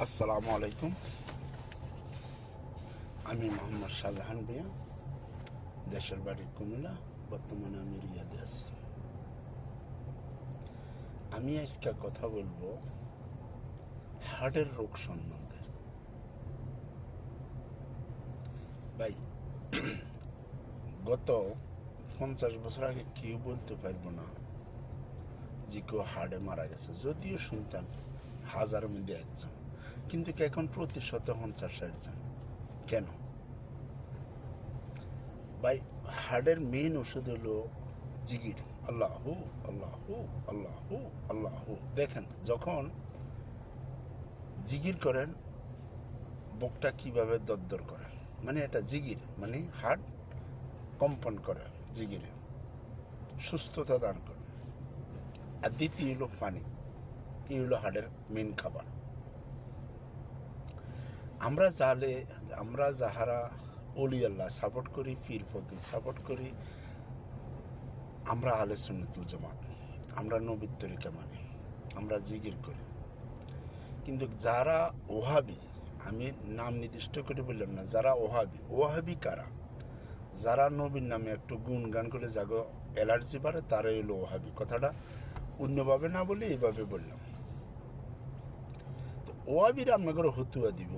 আসসালামু আলাইকুম। আমি মোহাম্মদ শাহজাহান ভূঁইয়া, দেশের বাড়ি কুমিল্লা, বর্তমানে আমি রিয়াদে আছি। আমি আজকে কথা বলবো হার্টের রোগ সম্বন্ধে। ভাই, গত 50 বছর আগে কেউ বলতে পারবো না যে কেউ হার্টে মারা গেছে, যদিও শুনতাম হাজারের মধ্যে একজন, কিন্তু এখন প্রতি 50-60 জন। কেন ভাই? হার্টের মেইন ওষুধ হলো জিগির। আল্লাহু আল্লাহু আল্লাহু আল্লাহু। দেখেন, যখন জিগির করেন বুকটা কিভাবে দরদর করে, মানে এটা জিগির, মানে হার্ট কম্পন করে, জিগিরে সুস্থতা দান করে। আর দ্বিতীয় হলো পানি। এই হলো হার্টের মেন খাবার। আমরা যাহারা অলি আল্লাহ সাপোর্ট করি, পীর ফকির সাপোর্ট করি, আমরা আহলে সুন্নাতুল জামাত, আমরা নবীর তরিকা মানি, আমরা জিকির করি। কিন্তু যারা ওহাবি, আমি নাম নির্দিষ্ট করে বললাম না, যারা ওহাবি কারা? যারা নবীর নামে একটু গুণগান করে যাগো অ্যালার্জি বাড়ে, তারাই হলো ওহাবি। কথাটা অন্যভাবে না বলে এইভাবে বললাম। তো ওহাবিরা আপনাকে হতুয়া দিব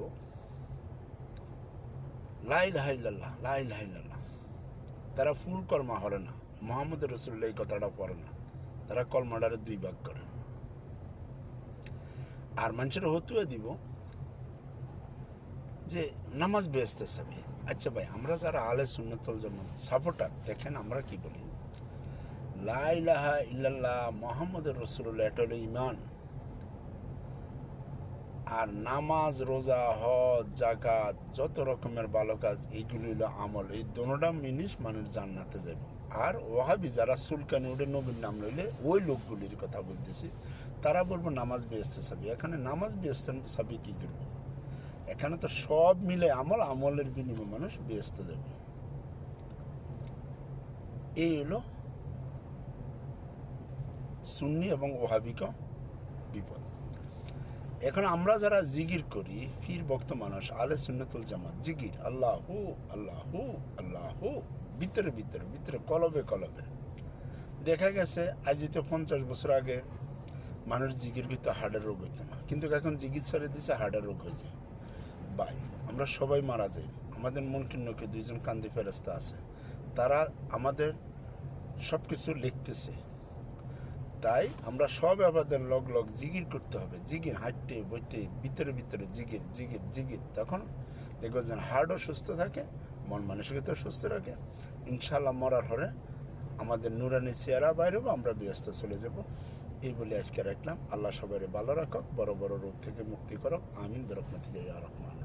লা ইলাহা ইল্লাল্লাহ, লা ইলাহা ইল্লাল্লাহ। তারা ফুল কর্মা হরে না, মোহাম্মদ রসুল্লাহ এই কথাটা পড়ে না, তারা কলমাটারে 2 ভাগ করে। আর মানুষের হতুয়া দিব যে নামাজ বেহেস্তের চাবি। আচ্ছা ভাই, আমরা যারা আহলে সুন্নাতুল জামাত সাপোর্টার, দেখেন আমরা কি বলি, লা ইলাহা ইল্লাল্লাহ মোহাম্মদ রসুল্লাহ, এটা হলো ইমান। আর নামাজ, রোজা, হজ, জাকাত, যত রকমের ভালো কাজ, এইগুলি হলো আমল। এই দোনোটা জিনিস মানুষ জান্নাতে যাবে। আর ওহাবি যারা সুলকানি ওদের নবীর নাম লইলে, ওই লোকগুলির কথা বলতেছি, তারা বলবো নামাজ বেহেস্তে চাবি। এখানে নামাজ বেহেস্তে চাবি কী করবো? এখানে তো সব মিলে আমলের বিনিময়ে মানুষ বেহেস্তে যাবে। এই হলো সুন্নি এবং ওহাবিক বিপদ। এখন আমরা যারা জিগির করি, পীর ভক্ত মানুষ, আহলে সুন্নাতুল জামাত, জিগির আল্লাহু আল্লাহু আল্লাহু, ভিতরে ভিতরে ভিতরে, কলবে কলবে। দেখা গেছে আজ তো 50 বছর আগে মানুষ জিগির করতে হার্টের রোগ হইতো না, কিন্তু এখন জিগির ছেড়ে দিছে হার্টের রোগ হয়ে যায়। ভাই, আমরা সবাই মারা যাই। আমাদের মুনকির 2জন কান্দি ফেরেস্তা আছে, তারা আমাদের সব কিছু লিখতেছে। তাই আমরা সব আবাদের লগ জিগির করতে হবে। জিগির হাঁটতে বইতে ভিতরে ভিতরে জিগির জিগির জিগির। তখন দেখবো যেন হার্টও সুস্থ থাকে, মন মানসিকতাও সুস্থ রাখে। ইনশাল্লাহ মরার হরে আমাদের নুরানি চেহারা বাইরে হবো, আমরা ব্যস্ত চলে যাব। এই বলে আজকে রাখলাম। আল্লাহ সবাই ভালো রাখক, বড় বড় রোগ থেকে মুক্তি করক। আমিন। বেরকমতি ইয়া রহমান।